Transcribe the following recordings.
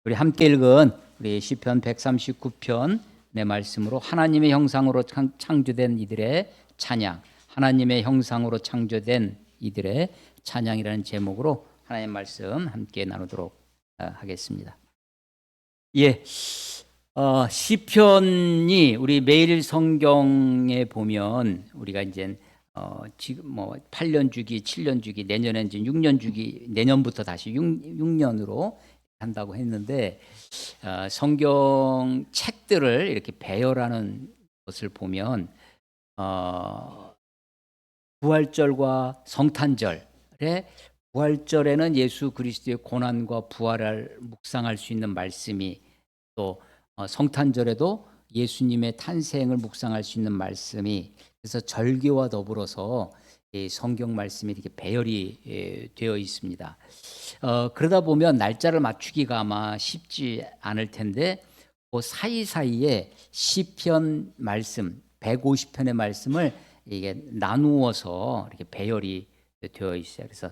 우리 함께 읽은 우리 시편 139편의 말씀으로 하나님의 형상으로 창조된 이들의 찬양, 하나님의 형상으로 창조된 이들의 찬양이라는 제목으로 하나님의 말씀 함께 나누도록 하겠습니다. 시편이 우리 매일 성경에 보면 우리가 이제 지금 8년 주기, 7년 주기, 내년에 이제 6년 주기, 내년부터 다시 6년으로 한다고 했는데 성경 책들을 이렇게 배열하는 것을 보면 부활절과 성탄절에 부활절에는 예수 그리스도의 고난과 부활을 묵상할 수 있는 말씀이 또 성탄절에도 예수님의 탄생을 묵상할 수 있는 말씀이 그래서 절기와 더불어서 이 성경 말씀이 이렇게 배열이 되어 있습니다. 그러다 보면 날짜를 맞추기가 아마 쉽지 않을 텐데 그 사이사이에 시편 말씀 150편의 말씀을 이게 나누어서 이렇게 배열이 되어 있어요. 그래서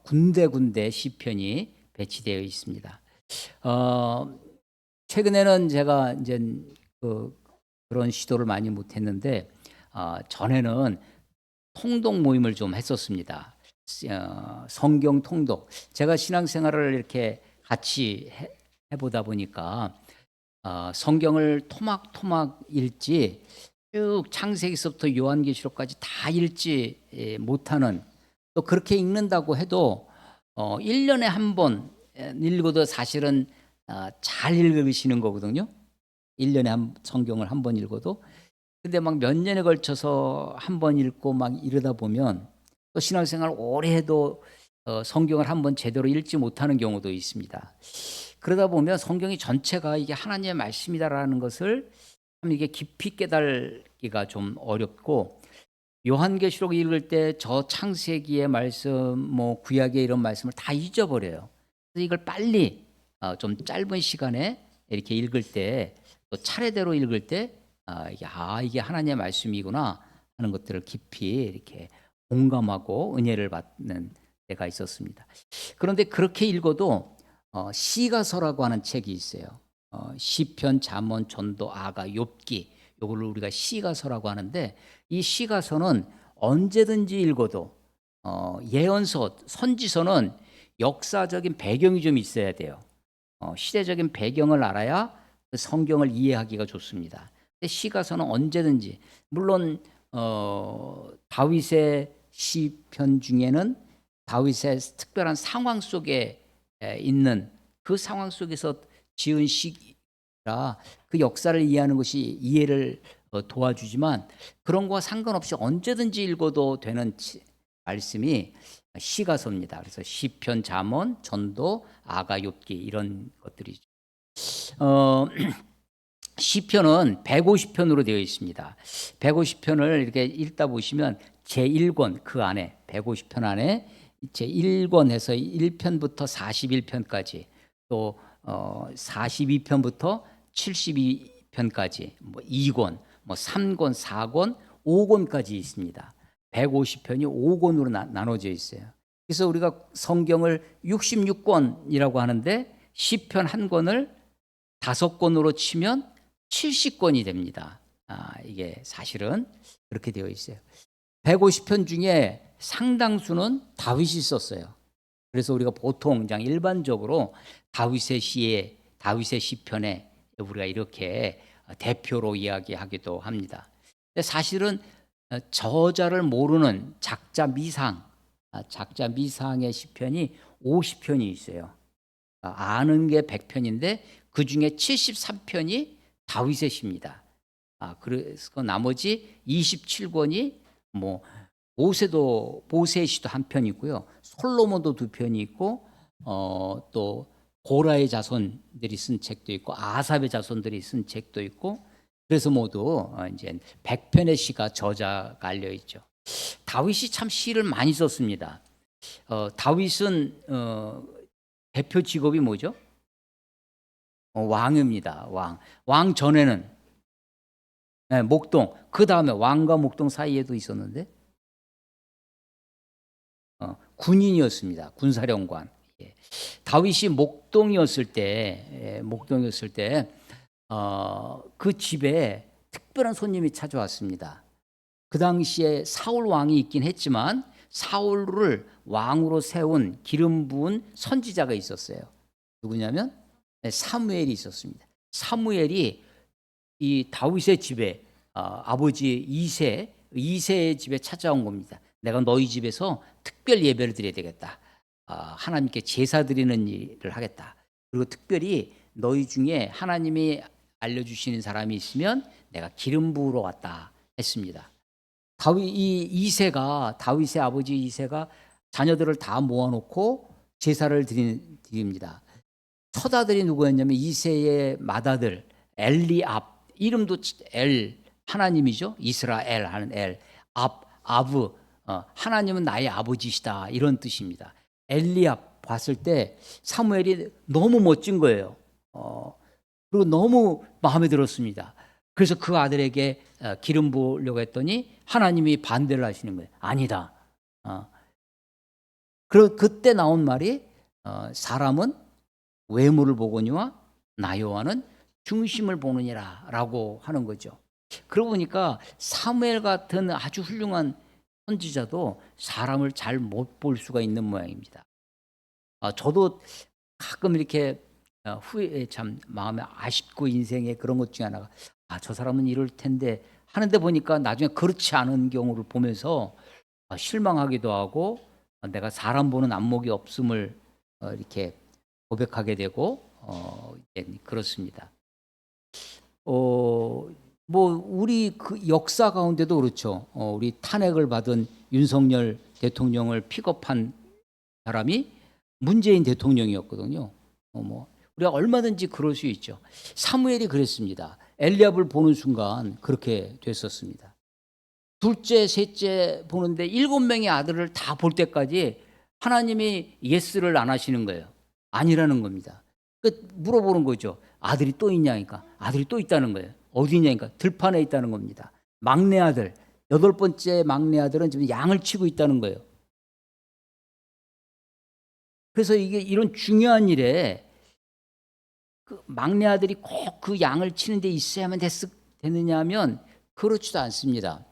군데군데 시편이 배치되어 있습니다. 최근에는 제가 이제 그런 시도를 많이 못했는데 전에는 통독 모임을 좀 했었습니다. 성경 통독. 제가 신앙생활을 이렇게 같이 해보다 보니까 성경을 토막토막 읽지 쭉 창세기서부터 요한계시록까지 다 읽지 못하는 또 그렇게 읽는다고 해도 1년에 한 번 읽어도 사실은 잘 읽으시는 거거든요. 1년에 성경을 한 번 읽어도. 근데 막 몇 년에 걸쳐서 한 번 읽고 막 이러다 보면 또 신앙생활 오래 해도 성경을 한 번 제대로 읽지 못하는 경우도 있습니다. 그러다 보면 성경이 전체가 이게 하나님의 말씀이다라는 것을 참 이게 깊이 깨달기가 좀 어렵고 요한계시록 읽을 때 저 창세기의 말씀, 구약의 이런 말씀을 다 잊어버려요. 그래서 이걸 빨리 좀 짧은 시간에 이렇게 읽을 때 또 차례대로 읽을 때 이게 하나님의 말씀이구나 하는 것들을 깊이 이렇게 공감하고 은혜를 받는 때가 있었습니다. 그런데 그렇게 읽어도 시가서라고 하는 책이 있어요. 시편, 잠언, 전도, 아가, 욥기 이걸 우리가 시가서라고 하는데 이 시가서는 언제든지 읽어도 예언서, 선지서는 역사적인 배경이 좀 있어야 돼요. 시대적인 배경을 알아야 성경을 이해하기가 좋습니다. 시가서는 언제든지 물론 다윗의 시편 중에는 다윗의 특별한 상황 속에 있는 그 상황 속에서 지은 시라 그 역사를 이해하는 것이 이해를 도와주지만 그런 거와 상관없이 언제든지 읽어도 되는 말씀이 시가서입니다. 그래서 시편, 잠언, 전도, 아가, 욥기 이런 것들이죠. 시편은 150편으로 되어 있습니다. 150편을 이렇게 읽다 보시면 제1권 그 안에 150편 안에 제1권에서 1편부터 41편까지 또 42편부터 72편까지 2권, 3권, 4권, 5권까지 있습니다. 150편이 5권으로 나눠져 있어요. 그래서 우리가 성경을 66권이라고 하는데 시편 한 권을 5권으로 치면 70권이 됩니다. 이게 사실은 그렇게 되어 있어요. 150편 중에 상당수는 다윗이 썼어요. 그래서 우리가 보통 그냥 일반적으로 다윗의 시편에 우리가 이렇게 대표로 이야기하기도 합니다. 근데 사실은 저자를 모르는 작자 미상의 시편이 50편이 있어요. 아는 게 100편인데 그 중에 73편이 다윗의 시입니다. 그래서 나머지 27권이 모세의 시도 한 편이고요. 솔로몬도 2편이 있고 또 고라의 자손들이 쓴 책도 있고 아삽의 자손들이 쓴 책도 있고 그래서 모두 이제 100편의 시가 저자가 알려 있죠. 다윗이 참 시를 많이 썼습니다. 다윗은 대표 직업이 뭐죠? 왕입니다. 왕 전에는 목동. 그 다음에 왕과 목동 사이에도 있었는데 군인이었습니다. 군사령관. 다윗이 목동이었을 때, 그 집에 특별한 손님이 찾아왔습니다. 그 당시에 사울 왕이 있긴 했지만 사울을 왕으로 세운 기름 부은 선지자가 있었어요. 누구냐면 사무엘이 있었습니다. 사무엘이 이 다윗의 집에 아버지 이새의 집에 찾아온 겁니다. 내가 너희 집에서 특별 예배를 드려야 되겠다. 하나님께 제사 드리는 일을 하겠다. 그리고 특별히 너희 중에 하나님이 알려주시는 사람이 있으면 내가 기름 부으러 왔다 했습니다. 다윗의 아버지 이새가 자녀들을 다 모아놓고 제사를 드립니다. 첫 아들이 누구였냐면 이새의 맏아들 엘리압, 이름도 하나님이죠. 이스라엘 하는 아브, 하나님은 나의 아버지시다, 이런 뜻입니다. 엘리압 봤을 때 사무엘이 너무 멋진 거예요. 그리고 너무 마음에 들었습니다. 그래서 그 아들에게 기름 부으려고 했더니 하나님이 반대를 하시는 거예요. 아니다. 그때 나온 말이 사람은 외모를 보거니와 나 여호와는 중심을 보느니라 라고 하는 거죠. 그러고 보니까 사무엘 같은 아주 훌륭한 선지자도 사람을 잘 못 볼 수가 있는 모양입니다. 저도 가끔 이렇게 후에 참 마음에 아쉽고 인생에 그런 것 중에 하나가 저 사람은 이럴 텐데 하는데 보니까 나중에 그렇지 않은 경우를 보면서 실망하기도 하고 내가 사람 보는 안목이 없음을 이렇게 고백하게 되고 그렇습니다. 우리 그 역사 가운데도 그렇죠. 우리 탄핵을 받은 윤석열 대통령을 픽업한 사람이 문재인 대통령이었거든요. 우리가 얼마든지 그럴 수 있죠. 사무엘이 그랬습니다. 엘리압을 보는 순간 그렇게 됐었습니다. 둘째, 셋째 보는데 7명의 아들을 다 볼 때까지 하나님이 예스를 안 하시는 거예요. 아니라는 겁니다. 물어보는 거죠. 아들이 또 있냐니까. 아들이 또 있다는 거예요. 어디 있냐니까. 들판에 있다는 겁니다. 막내 아들, 8번째 막내 아들은 지금 양을 치고 있다는 거예요. 그래서 이런 중요한 일에 그 막내 아들이 꼭 그 양을 치는 데 있어야만 되느냐 하면 그렇지도 않습니다.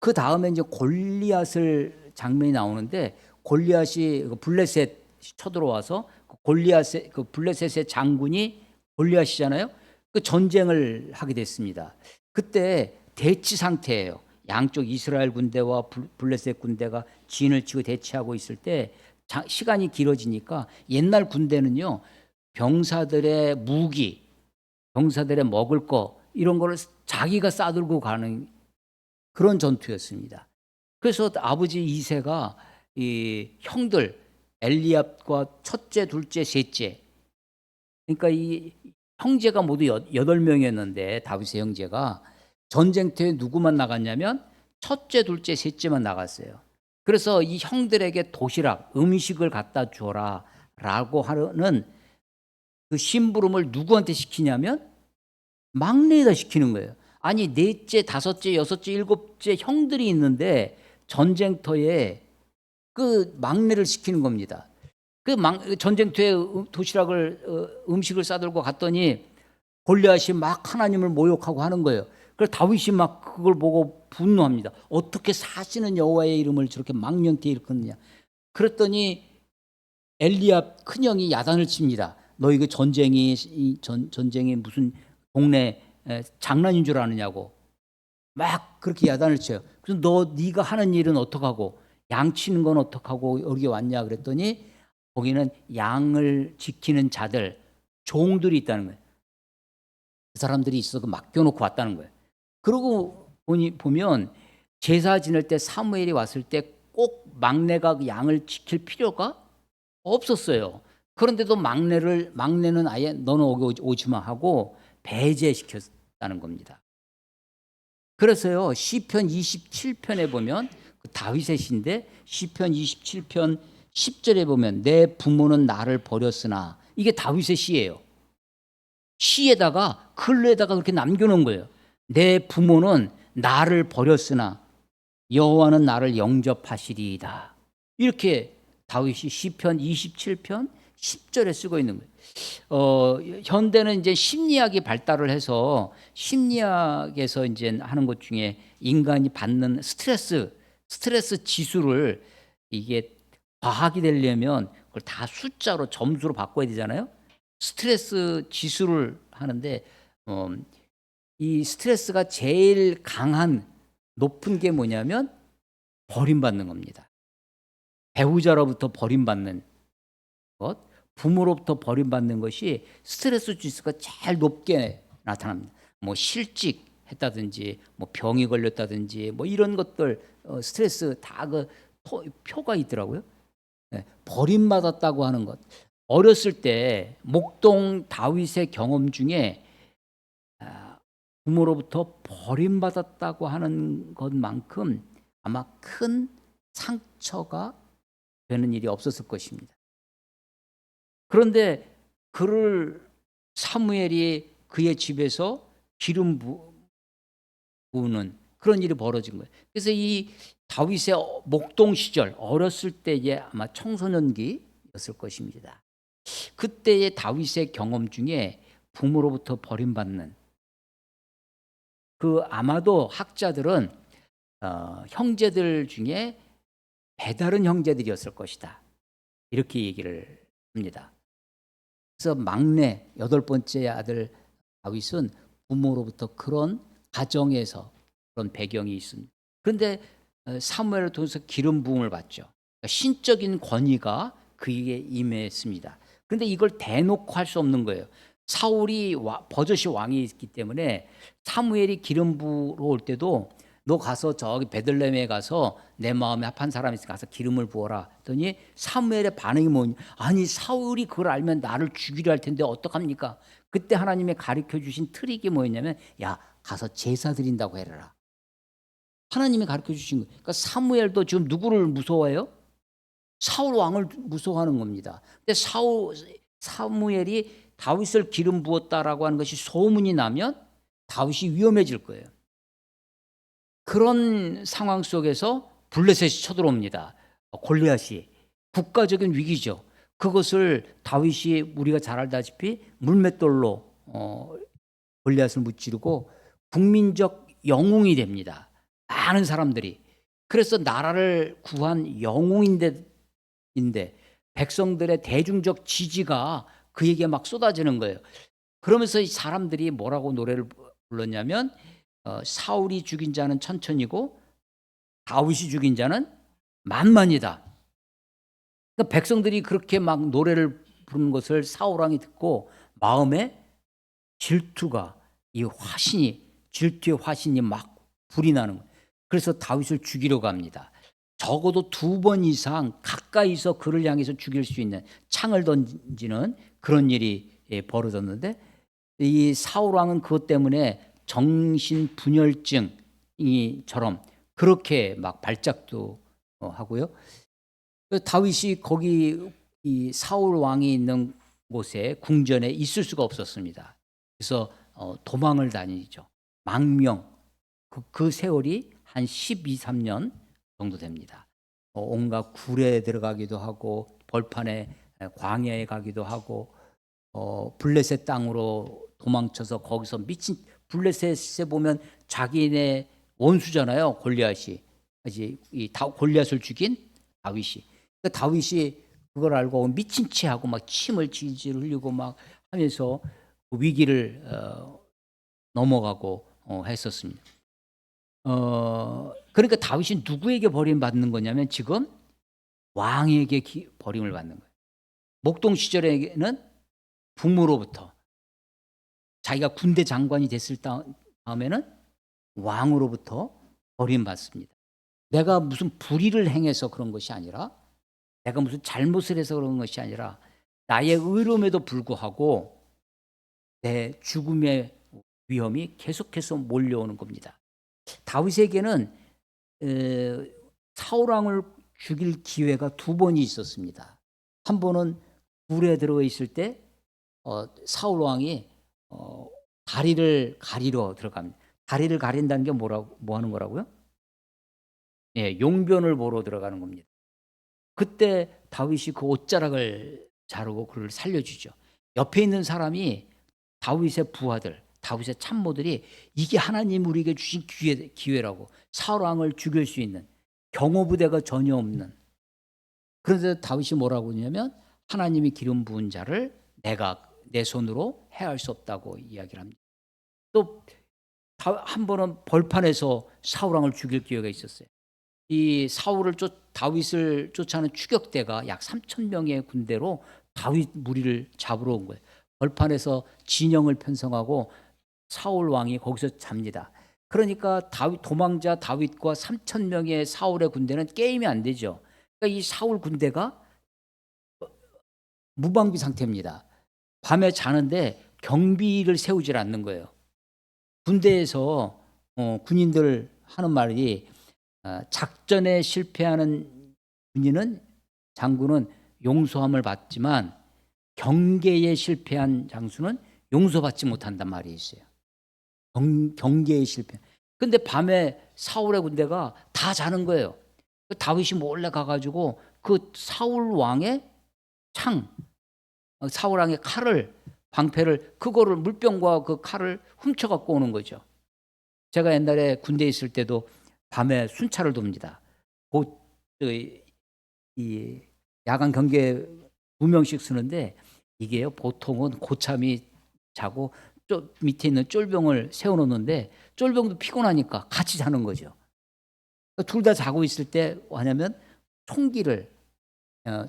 그 다음에 이제 골리앗을 장면이 나오는데 골리앗이 블레셋 쳐들어와서 그 블레셋의 장군이 골리앗이잖아요. 그 전쟁을 하게 됐습니다. 그때 대치 상태예요. 양쪽 이스라엘 군대와 블레셋 군대가 진을 치고 대치하고 있을 때 시간이 길어지니까 옛날 군대는요, 병사들의 무기, 병사들의 먹을 거 이런 거를 자기가 싸들고 가는 그런 전투였습니다. 그래서 아버지 이새가 이 형들 엘리압과 첫째, 둘째, 셋째, 그러니까 이 형제가 모두 8명이었는데 다윗의 형제가 전쟁터에 누구만 나갔냐면 첫째, 둘째, 셋째만 나갔어요. 그래서 이 형들에게 도시락, 음식을 갖다 줘라 라고 하는 그 심부름을 누구한테 시키냐면 막내에다 시키는 거예요. 아니, 넷째, 다섯째, 여섯째, 일곱째 형들이 있는데 전쟁터에 그 막내를 시키는 겁니다. 그 전쟁터에 음식을 싸들고 갔더니 골리앗이 막 하나님을 모욕하고 하는 거예요. 그래서 다윗이 막 그걸 보고 분노합니다. 어떻게 사시는 여호와의 이름을 저렇게 망령되이 일컫느냐. 그랬더니 엘리압 큰형이 야단을 칩니다. 너 이거 전쟁이 무슨 동네 장난인 줄 아느냐고 막 그렇게 야단을 쳐요. 그래서 네가 하는 일은 어떡하고 양 치는 건 어떡하고 여기 왔냐 그랬더니 거기는 양을 지키는 자들, 종들이 있다는 거예요. 그 사람들이 있어서 맡겨놓고 왔다는 거예요. 그러고 보면 제사 지낼 때 사무엘이 왔을 때 꼭 막내가 그 양을 지킬 필요가 없었어요. 그런데도 막내는 아예 너는 오지 마 하고 배제시켰다는 겁니다. 그래서요, 시편 27편에 보면 그 다윗의 시인데 시편 27편 10절에 보면 내 부모는 나를 버렸으나, 이게 다윗의 시예요. 시에다가 글에다가 그렇게 남겨놓은 거예요. 내 부모는 나를 버렸으나 여호와는 나를 영접하시리이다. 이렇게 다윗이 시편 27편 10절에 쓰고 있는 거예요. 현대는 이제 심리학이 발달을 해서 심리학에서 이제 하는 것 중에 인간이 받는 스트레스 지수를 이게 과학이 되려면 그걸 다 숫자로 점수로 바꿔야 되잖아요. 스트레스 지수를 하는데 이 스트레스가 제일 강한 높은 게 뭐냐면 버림받는 겁니다. 배우자로부터 버림받는 것, 부모로부터 버림받는 것이 스트레스 지수가 제일 높게 나타납니다. 뭐 실직했다든지, 뭐 병이 걸렸다든지, 뭐 이런 것들 스트레스 다 그 표가 있더라고요. 네, 버림받았다고 하는 것. 어렸을 때 목동 다윗의 경험 중에 부모로부터 버림받았다고 하는 것만큼 아마 큰 상처가 되는 일이 없었을 것입니다. 그런데 그를 사무엘이 그의 집에서 기름 부으는 그런 일이 벌어진 거예요. 그래서 이 다윗의 목동 시절 어렸을 때에 아마 청소년기였을 것입니다. 그때의 다윗의 경험 중에 부모로부터 버림받는 그 아마도 학자들은 형제들 중에 배다른 형제들이었을 것이다. 이렇게 얘기를 합니다. 그래서 막내 8번째 아들 다윗은 부모로부터 그런 가정에서 그런 배경이 있습니다. 그런데 사무엘을 통해서 기름 부음을 받죠. 그러니까 신적인 권위가 그에게 임했습니다. 그런데 이걸 대놓고 할 수 없는 거예요. 사울이 버젓이 왕이 있기 때문에 사무엘이 기름 부으러 올 때도 너 가서 저기 베들레헴에 가서 내 마음에 합한 사람이 있으니까 가서 기름을 부어라 했더니 사무엘의 반응이 뭐냐, 아니 사울이 그걸 알면 나를 죽이려 할 텐데 어떡합니까? 그때 하나님이 가르쳐 주신 트릭이 뭐였냐면 야 가서 제사 드린다고 해라. 하나님이 가르쳐 주신 거예요. 그러니까 사무엘도 지금 누구를 무서워해요? 사울 왕을 무서워하는 겁니다. 근데 사무엘이 다윗을 기름 부었다라고 하는 것이 소문이 나면 다윗이 위험해질 거예요. 그런 상황 속에서 블레셋이 쳐들어옵니다. 골리앗이 국가적인 위기죠. 그것을 다윗이 우리가 잘 알다시피 물맷돌로 골리앗을 무찌르고 국민적 영웅이 됩니다. 많은 사람들이. 그래서 나라를 구한 영웅인데 백성들의 대중적 지지가 그에게 막 쏟아지는 거예요. 그러면서 이 사람들이 뭐라고 노래를 불렀냐면 사울이 죽인 자는 천천히고 다윗이 죽인 자는 만만이다. 그러니까 백성들이 그렇게 막 노래를 부르는 것을 사울 왕이 듣고 마음에 질투가 질투의 화신이 막 불이 나는 거예요. 그래서 다윗을 죽이려고 합니다. 적어도 2번 이상 가까이서 그를 향해서 죽일 수 있는 창을 던지는 그런 일이 벌어졌는데 이 사울 왕은 그것 때문에 정신분열증이처럼 그렇게 막 발작도 하고요. 다윗이 거기 이 사울 왕이 있는 곳에 궁전에 있을 수가 없었습니다. 그래서 도망을 다니죠. 망명. 그 세월이 한 12, 13년 정도 됩니다. 온갖 굴에 들어가기도 하고 벌판에 광야에 가기도 하고 블레셋 땅으로 도망쳐서 거기서 미친 블레셋에 보면 자기네 원수잖아요. 골리앗이. 골리앗을 죽인 다윗이. 그 다윗이 그걸 알고 미친 채 하고 막 침을 질질 흘리고 막 하면서 그 위기를 넘어가고 했었습니다. 그러니까 다윗이 누구에게 버림받는 거냐면 지금 왕에게 버림을 받는 거예요. 목동 시절에는 부모로부터, 자기가 군대 장관이 됐을 다음에는 왕으로부터 버림받습니다. 내가 무슨 불의를 행해서 그런 것이 아니라, 내가 무슨 잘못을 해서 그런 것이 아니라 나의 의로움에도 불구하고 내 죽음의 위험이 계속해서 몰려오는 겁니다. 다윗에게는 사울 왕을 죽일 기회가 2번이 있었습니다. 한 번은 굴에 들어가 있을 때 사울 왕이 다리를 가리러 들어갑니다. 다리를 가린다는 게 뭐 하는 거라고요? 예, 용변을 보러 들어가는 겁니다. 그때 다윗이 그 옷자락을 자르고 그를 살려주죠. 옆에 있는 사람이 다윗의 부하들, 다윗의 참모들이 이게 하나님 우리에게 주신 기회라고, 사울 왕을 죽일 수 있는 경호부대가 전혀 없는. 그런데 다윗이 뭐라고 하냐면 하나님이 기름 부은 자를 내가 내 손으로 해할 수 없다고 이야기를 합니다. 또 한 번은 벌판에서 사울 왕을 죽일 기회가 있었어요. 이 다윗을 쫓아하는 추격대가 약 3천 명의 군대로 다윗 무리를 잡으러 온 거예요. 벌판에서 진영을 편성하고 사울 왕이 거기서 잡니다. 그러니까 도망자 다윗과 3천 명의 사울의 군대는 게임이 안 되죠. 그러니까 이 사울 군대가 무방비 상태입니다. 밤에 자는데 경비를 세우질 않는 거예요. 군대에서 군인들 하는 말이 작전에 실패하는 장군은 용서함을 받지만 경계에 실패한 장수는 용서받지 못한단 말이 있어요. 경계에 실패. 근데 밤에 사울의 군대가 다 자는 거예요. 다윗이 몰래 가가지고 그 사울 왕의 칼을, 방패를, 그거를 물병과 그 칼을 훔쳐 갖고 오는 거죠. 제가 옛날에 군대에 있을 때도 밤에 순찰을 돕니다. 이 야간 경계 2명씩 쓰는데 이게요, 보통은 고참이 자고 밑에 있는 쫄병을 세워놓는데 쫄병도 피곤하니까 같이 자는 거죠. 둘 다 자고 있을 때 뭐하냐면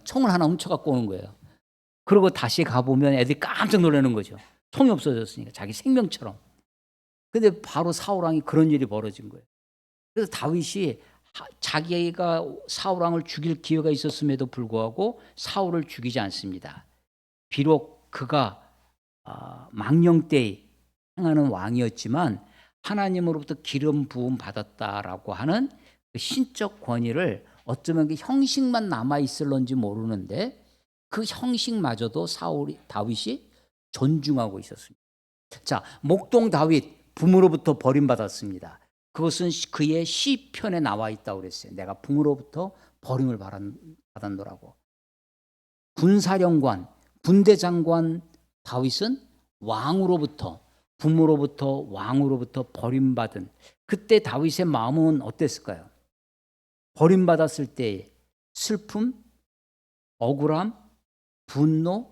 총을 하나 훔쳐 갖고 오는 거예요. 그러고 다시 가보면 애들이 깜짝 놀라는 거죠. 총이 없어졌으니까, 자기 생명처럼. 근데 바로 사울 왕이 그런 일이 벌어진 거예요. 그래서 다윗이 자기가 사울 왕을 죽일 기회가 있었음에도 불구하고 사울을 죽이지 않습니다. 비록 그가 망령되이 행하는 왕이었지만 하나님으로부터 기름 부음 받았다라고 하는 그 신적 권위를 어쩌면 그 형식만 남아 있을런지 모르는데 그 형식마저도 다윗이 존중하고 있었습니다. 자, 목동 다윗 붐으로부터 버림받았습니다. 그것은 그의 시편에 나와 있다고 그랬어요. 내가 붐으로부터 버림을 받았노라고. 군사령관, 군대장관 다윗은 붐으로부터 왕으로부터 버림받은, 그때 다윗의 마음은 어땠을까요? 버림받았을 때 슬픔, 억울함, 분노,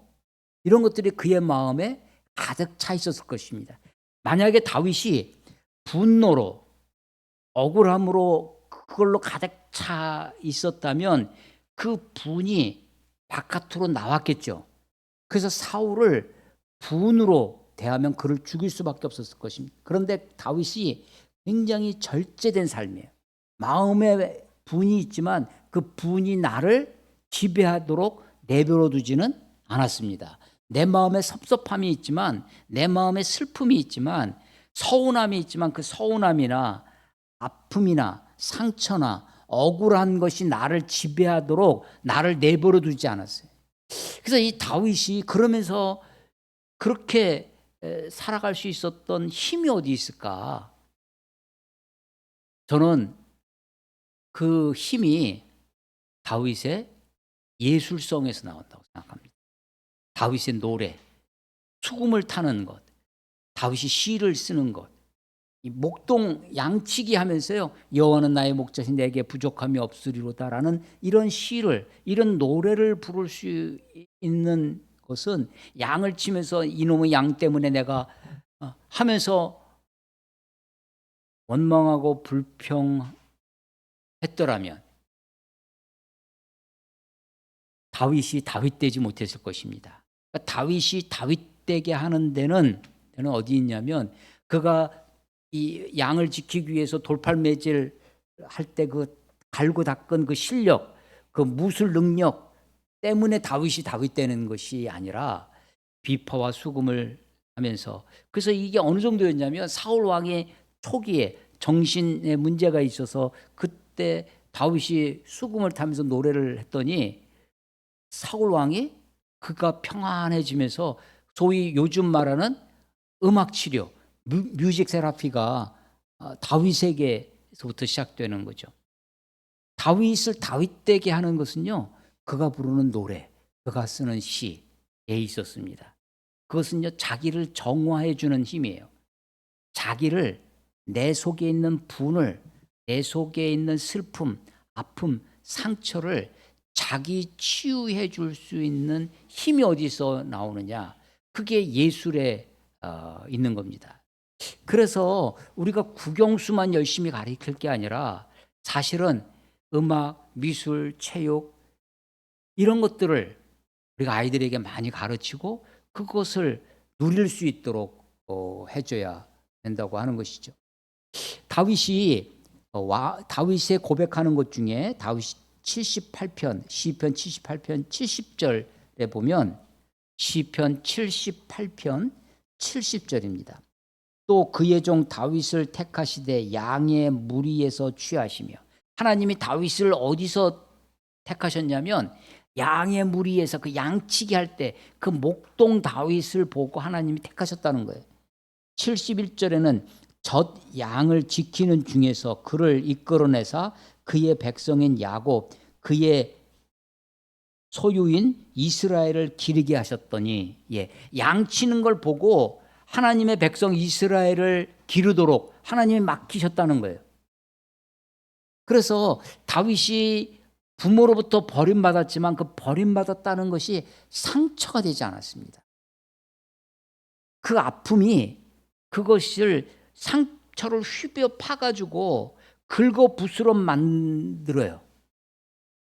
이런 것들이 그의 마음에 가득 차 있었을 것입니다. 만약에 다윗이 분노로, 억울함으로 그걸로 가득 차 있었다면 그 분이 바깥으로 나왔겠죠. 그래서 사울을 분으로 대하면 그를 죽일 수밖에 없었을 것입니다. 그런데 다윗이 굉장히 절제된 삶이에요. 마음에 분이 있지만 그 분이 나를 지배하도록 내버려 두지는 않았습니다. 내 마음에 섭섭함이 있지만, 내 마음에 슬픔이 있지만, 서운함이 있지만 그 서운함이나 아픔이나 상처나 억울한 것이 나를 지배하도록 나를 내버려 두지 않았어요. 그래서 이 다윗이 그러면서 그렇게 살아갈 수 있었던 힘이 어디 있을까? 저는 그 힘이 다윗의 예술성에서 나왔다고 생각합니다. 다윗의 노래, 수금을 타는 것, 다윗이 시를 쓰는 것, 이 목동 양치기 하면서요, 여호와는 나의 목자신 내게 부족함이 없으리로다라는 이런 시를, 이런 노래를 부를 수 있는 것은 양을 치면서 이놈의 양 때문에 내가 하면서 원망하고 불평했더라면 다윗이 다윗되지 못했을 것입니다. 그러니까 다윗이 다윗되게 하는 데는 어디 있냐면, 그가 이 양을 지키기 위해서 돌팔매질 할 때 그 갈고 닦은 그 실력, 그 무술 능력 때문에 다윗이 다윗되는 것이 아니라 비파와 수금을 하면서, 그래서 이게 어느 정도였냐면 사울 왕의 초기에 정신에 문제가 있어서 그때 다윗이 수금을 타면서 노래를 했더니 사울 왕이 그가 평안해지면서 소위 요즘 말하는 음악 치료, 뮤직 세라피가 다윗에게서부터 시작되는 거죠. 다윗을 다윗되게 하는 것은요, 그가 부르는 노래, 그가 쓰는 시에 있었습니다. 그것은요, 자기를 정화해 주는 힘이에요. 자기를, 내 속에 있는 분을, 내 속에 있는 슬픔, 아픔, 상처를 자기 치유해 줄 수 있는 힘이 어디서 나오느냐? 그게 예술에 있는 겁니다. 그래서 우리가 국영수만 열심히 가르칠 게 아니라 사실은 음악, 미술, 체육 이런 것들을 우리가 아이들에게 많이 가르치고 그것을 누릴 수 있도록 해줘야 된다고 하는 것이죠. 다윗이 다윗의 고백하는 것 중에 다윗 78편, 시편 78편 70절에 보면 시편 78편 70절입니다. 또 그의 종 다윗을 택하시되 양의 무리에서 취하시며, 하나님이 다윗을 어디서 택하셨냐면 양의 무리에서, 그 양치기 할 때 그 목동 다윗을 보고 하나님이 택하셨다는 거예요. 71절에는 젖 양을 지키는 중에서 그를 이끌어내사 그의 백성인 야곱, 그의 소유인 이스라엘을 기르게 하셨더니, 양치는 걸 보고 하나님의 백성 이스라엘을 기르도록 하나님이 맡기셨다는 거예요. 그래서 다윗이 부모로부터 버림받았지만 그 버림받았다는 것이 상처가 되지 않았습니다. 그 아픔이 그것을 상처를 휘벼 파가지고 긁어 부스럼 만들어요.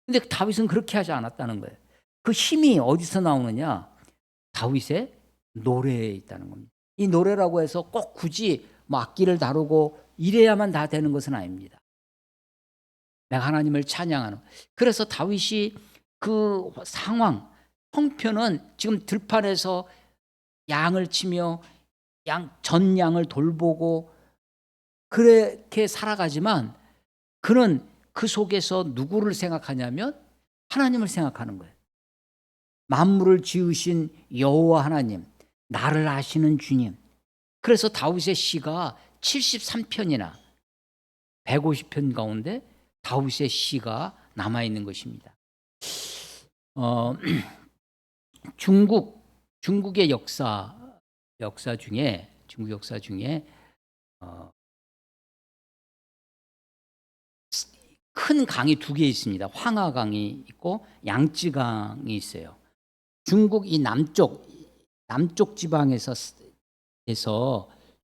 근데 다윗은 그렇게 하지 않았다는 거예요. 그 힘이 어디서 나오느냐? 다윗의 노래에 있다는 겁니다. 이 노래라고 해서 꼭 굳이 뭐 악기를 다루고 이래야만 다 되는 것은 아닙니다. 내가 하나님을 찬양하는. 그래서 다윗이 그 상황, 형편은 지금 들판에서 양을 치며 전 양을 돌보고 그렇게 살아가지만 그는 그 속에서 누구를 생각하냐면 하나님을 생각하는 거예요. 만물을 지으신 여호와 하나님, 나를 아시는 주님. 그래서 다윗의 시가 73편이나 150편 가운데 다윗의 시가 남아있는 것입니다. 중국의 역사 중에, 중국 역사 중에 큰 강이 두 개 있습니다. 황하강이 있고 양쯔강이 있어요. 중국 이 남쪽 지방에서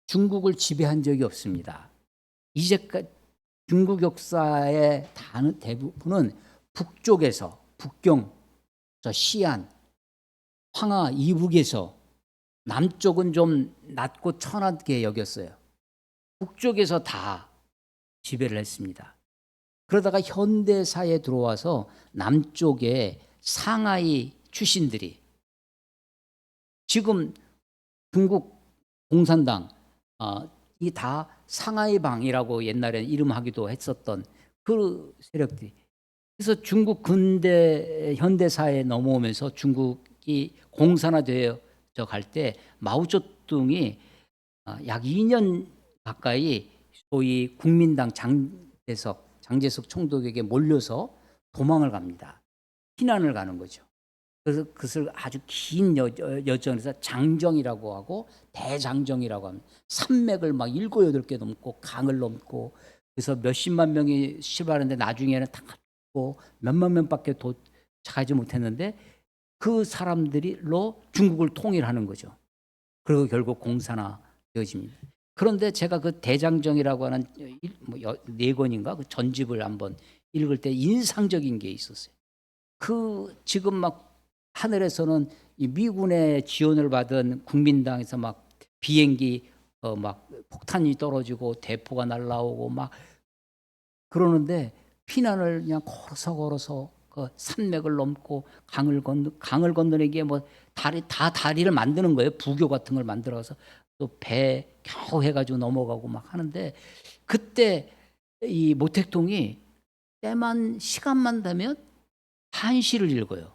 중국을 지배한 적이 없습니다. 이제까지 중국 역사의 대부분은 북쪽에서, 북경, 시안, 황하 이북에서, 남쪽은 좀 낮고 천하게 여겼어요. 북쪽에서 다 지배를 했습니다. 그러다가 현대사에 들어와서 남쪽의 상하이 출신들이, 지금 중국 공산당, 이 다 상하이방이라고 옛날에 이름하기도 했었던 그 세력들이, 그래서 중국 근대 현대사에 넘어오면서 중국이 공산화되어 갈 때 마오쩌둥이 약 2년 가까이 소위 국민당 장제석 총독에게 몰려서 도망을 갑니다. 피난을 가는 거죠. 그래서 그것을 아주 긴 여정에서 장정이라고 하고 대장정이라고 합니다. 산맥을 막 7, 8개 넘고 강을 넘고, 그래서 몇십만 명이 출발하는데 나중에는 다 죽고 몇만 명밖에 도착하지 못했는데 그 사람들로 중국을 통일하는 거죠. 그리고 결국 공산화되어집니다. 그런데 제가 그 대장정이라고 하는 4권인가 그 전집을 한번 읽을 때 인상적인 게 있었어요. 그 지금 막 하늘에서는 이 미군의 지원을 받은 국민당에서 막 비행기 막 폭탄이 떨어지고 대포가 날라오고 막 그러는데 피난을 그냥 걸어서 그 산맥을 넘고 강을 건너내기에 뭐 다리를 만드는 거예요. 부교 같은 걸 만들어서 또 배 겨우 해가지고 넘어가고 막 하는데, 그때 이 모택동이 시간만 되면 한시를 읽어요.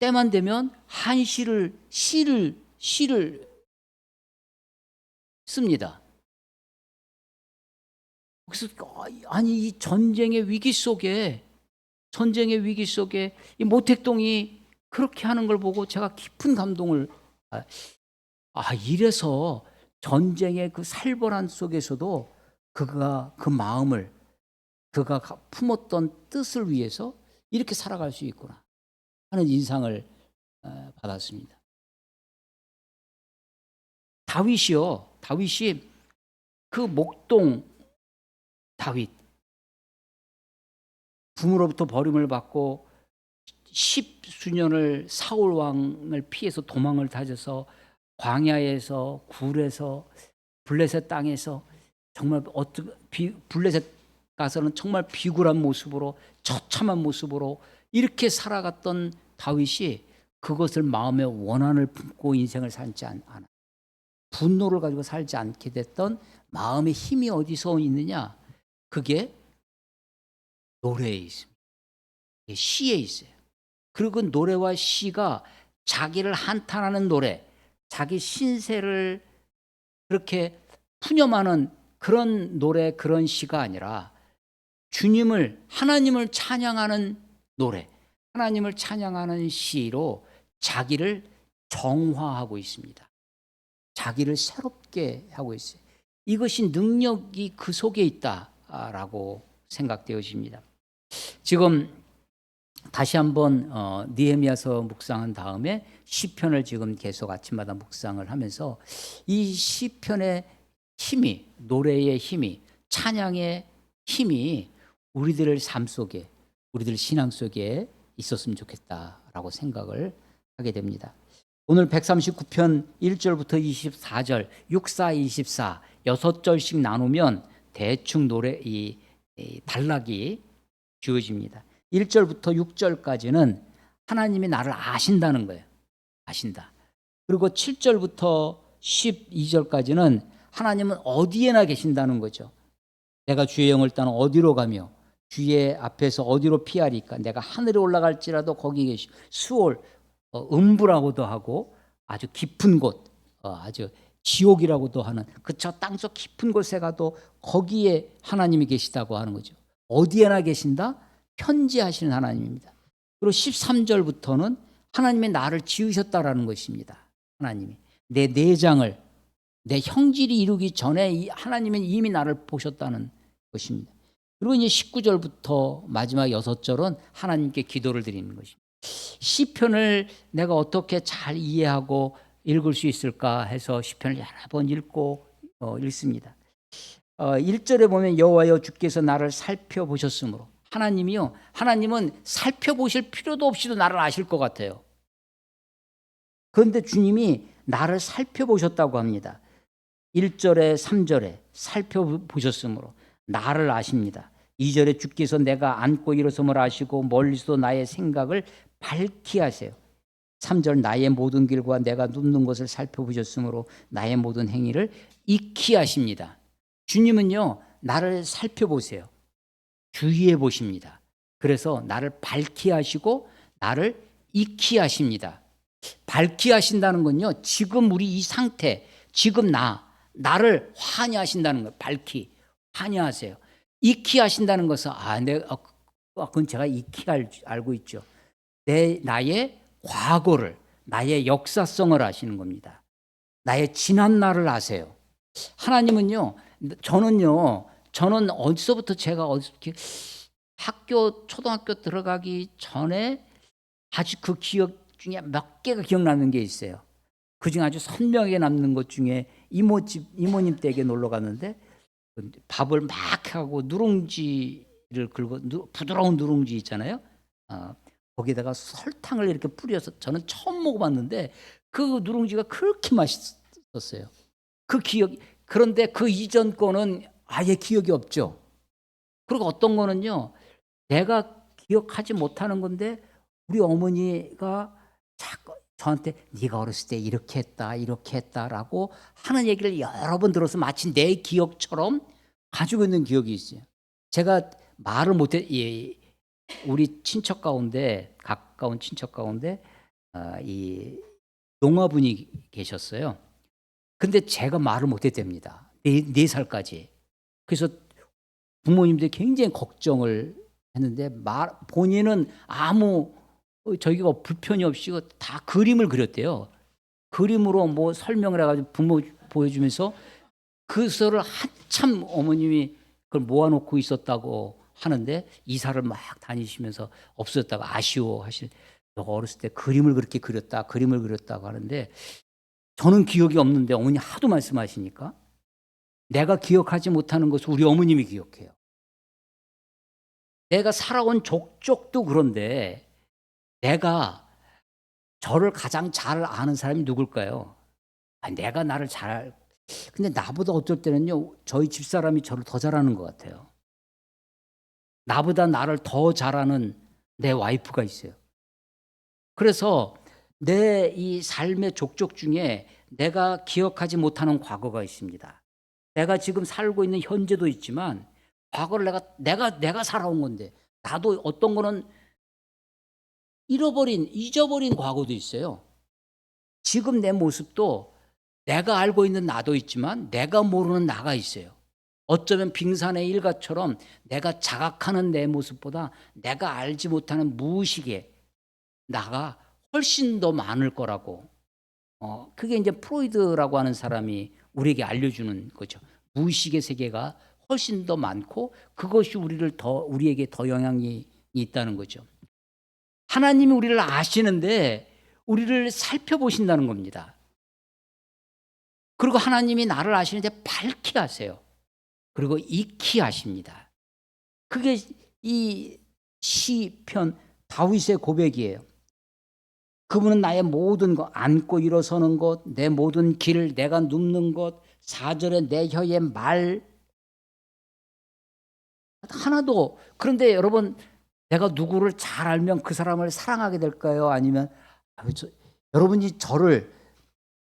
때만 되면 시를 씁니다. 그래서 아니 이 전쟁의 위기 속에 전쟁의 위기 속에 이 모택동이 그렇게 하는 걸 보고 제가 깊은 감동을 이래서 전쟁의 그 살벌한 속에서도 그가 그 마음을 그가 품었던 뜻을 위해서 이렇게 살아갈 수 있구나 하는 인상을 받았습니다. 다윗이 그 목동 다윗 부모로부터 버림을 받고 10수년을 사울 왕을 피해서 도망을 다져서 광야에서 굴에서 블레셋 땅에서 정말 블레셋 가서는 정말 비굴한 모습으로 처참한 모습으로 이렇게 살아갔던 다윗이 그것을 마음에 원한을 품고 인생을 살지 않아. 분노를 가지고 살지 않게 됐던 마음의 힘이 어디서 있느냐? 그게 노래에 있습니다. 시에 있어요. 그리고 그 노래와 시가 자기를 한탄하는 노래, 자기 신세를 그렇게 푸념하는 그런 노래, 그런 시가 아니라 하나님을 찬양하는 노래, 하나님을 찬양하는 시로 자기를 정화하고 있습니다. 자기를 새롭게 하고 있어요. 이것이 능력이 그 속에 있다라고 생각되어집니다. 지금 다시 한번 느헤미야서 묵상한 다음에 시편을 지금 계속 아침마다 묵상을 하면서 이 시편의 힘이, 노래의 힘이, 찬양의 힘이 우리들의 삶 속에, 우리들 신앙 속에 있었으면 좋겠다라고 생각을 하게 됩니다. 오늘 139편 1절부터 24절, 64, 24 6절씩 나누면 대충 노래 이 단락이 주어집니다. 1절부터 6절까지는 하나님이 나를 아신다는 거예요. 아신다. 그리고 7절부터 12절까지는 하나님은 어디에나 계신다는 거죠. 내가 주의 영을 따라 어디로 가며 주의 앞에서 어디로 피하리까? 내가 하늘에 올라갈지라도 거기 계시. 수올 음부라고도 하고 아주 깊은 곳, 아주 지옥이라고도 하는 그 저 땅속 깊은 곳에 가도 거기에 하나님이 계시다고 하는 거죠. 어디에나 계신다? 편지하시는 하나님입니다. 그리고 13절부터는 하나님이 나를 지으셨다라는 것입니다. 하나님이 내 내장을 내 형질이 이루기 전에 하나님은 이미 나를 보셨다는 것입니다. 그리고 이제 19절부터 마지막 6절은 하나님께 기도를 드리는 것입니다. 시편을 내가 어떻게 잘 이해하고 읽을 수 있을까 해서 시편을 여러 번 읽습니다. 1절에 보면 여호와여 주께서 나를 살펴보셨으므로 하나님은 살펴보실 필요도 없이도 나를 아실 것 같아요. 그런데 주님이 나를 살펴보셨다고 합니다. 1절에 3절에 살펴보셨으므로 나를 아십니다. 2절에 주께서 내가 앉고 일어섬을 아시고 멀리서도 나의 생각을 밝히 하세요. 3절 나의 모든 길과 내가 눕는 것을 살펴보셨으므로 나의 모든 행위를 익히 하십니다. 주님은요 나를 살펴보세요. 주의해 보십니다. 그래서 나를 밝히 하시고 나를 익히 하십니다. 밝히 하신다는 건요 지금 우리 이 상태, 지금 나를 환희하신다는 거예요. 밝히 환희하세요. 익히 하신다는 것은 그건 제가 익히 알고 있죠. 나의 과거를, 나의 역사성을 아시는 겁니다. 나의 지난 날을 아세요. 하나님은요, 저는 어디서부터 제가 어떻게 초등학교 들어가기 전에 아주 그 기억 중에 몇 개가 기억나는 게 있어요. 그중에 아주 선명하게 남는 것 중에 이모님 댁에 놀러 갔는데 밥을 막 하고 누룽지를 긁어 부드러운 누룽지 있잖아요. 거기다가 설탕을 이렇게 뿌려서 저는 처음 먹어봤는데 그 누룽지가 그렇게 맛있었어요. 그런데 그 이전 거는 아예 기억이 없죠. 그리고 어떤 거는요, 내가 기억하지 못하는 건데 우리 어머니가 자꾸 저한테 네가 어렸을 때 이렇게 했다라고 하는 얘기를 여러 번 들어서 마치 내 기억처럼 가지고 있는 기억이 있어요. 제가 말을 못해 우리 친척 가운데 가까운 친척 가운데 이 농아분이 계셨어요. 근데 제가 말을 못했답니다. 4살까지. 그래서 부모님들이 굉장히 걱정을 했는데 본인은 아무 저기가 불편이 없이 다 그림을 그렸대요. 그림으로 뭐 설명을 해가지고 부모 보여주면서 그 소를 한참 어머님이 그걸 모아놓고 있었다고 하는데 이사를 막 다니시면서 없어졌다고 아쉬워하실. 너가 어렸을 때 그림을 그렇게 그렸다, 그림을 그렸다고 하는데 저는 기억이 없는데 어머니 하도 말씀하시니까 내가 기억하지 못하는 것을 우리 어머님이 기억해요. 내가 살아온 족적도 그런데 내가 저를 가장 잘 아는 사람이 누굴까요? 내가 나를 잘, 근데 나보다 어쩔 때는요, 저희 집사람이 저를 더 잘 아는 것 같아요. 나보다 나를 더 잘 아는 내 와이프가 있어요. 그래서 내 이 삶의 족적 중에 내가 기억하지 못하는 과거가 있습니다. 내가 지금 살고 있는 현재도 있지만 과거를 내가 살아온 건데 나도 어떤 거는 잊어버린 과거도 있어요. 지금 내 모습도 내가 알고 있는 나도 있지만 내가 모르는 나가 있어요. 어쩌면 빙산의 일가처럼 내가 자각하는 내 모습보다 내가 알지 못하는 무의식의 나가 훨씬 더 많을 거라고. 그게 이제 프로이드라고 하는 사람이 우리에게 알려주는 거죠. 무의식의 세계가 훨씬 더 많고 그것이 우리에게 더 영향이 있다는 거죠. 하나님이 우리를 아시는데 우리를 살펴보신다는 겁니다. 그리고 하나님이 나를 아시는데 밝히 아세요. 그리고 익히 아십니다. 그게 이 시편 다윗의 고백이에요. 그분은 나의 모든 것, 앉고 일어서는 것, 내 모든 길을 내가 눕는 것, 4절에 내 혀의 말 하나도. 그런데 여러분, 내가 누구를 잘 알면 그 사람을 사랑하게 될까요? 아니면 여러분이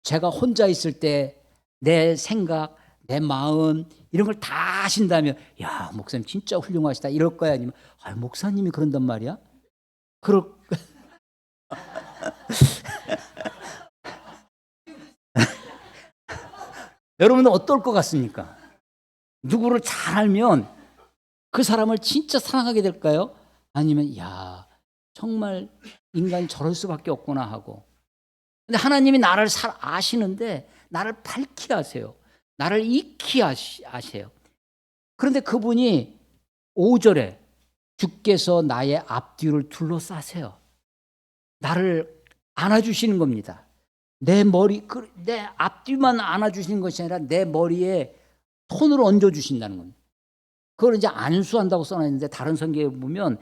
제가 혼자 있을 때 내 생각, 내 마음 이런 걸 다 아신다면 야, 목사님 진짜 훌륭하시다 이럴 거야? 아니면 목사님이 그런단 말이야? 여러분은 어떨 것 같습니까? 누구를 잘 알면 그 사람을 진짜 사랑하게 될까요? 아니면 야, 정말 인간이 저럴 수밖에 없구나 하고. 근데 하나님이 나를 아시는데 나를 밝히 아세요. 나를 익히 아세요. 그런데 그분이 5절에 주께서 나의 앞뒤를 둘러싸세요. 나를 안아주시는 겁니다. 내 앞뒤만 안아주시는 것이 아니라 내 머리에 손을 얹어주신다는 겁니다. 그걸 이제 안수한다고 써놨는데 다른 성경에 보면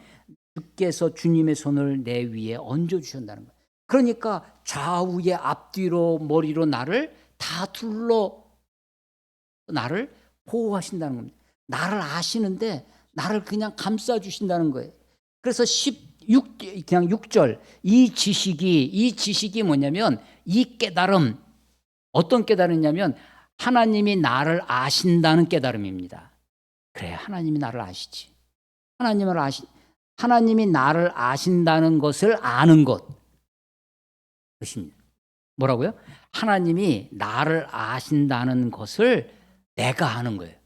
주께서 주님의 손을 내 위에 얹어주신다는 거예요. 그러니까 좌우에 앞뒤로 머리로 나를 다 나를 보호하신다는 겁니다. 나를 아시는데 나를 그냥 감싸주신다는 거예요. 그래서 그냥 6절 이 지식이 뭐냐면 이 깨달음, 어떤 깨달음이냐면 하나님이 나를 아신다는 깨달음입니다. 그래, 하나님이 나를 아시지. 하나님이 나를 아신다는 것을 아는 것입니다. 뭐라고요? 하나님이 나를 아신다는 것을 내가 아는 거예요.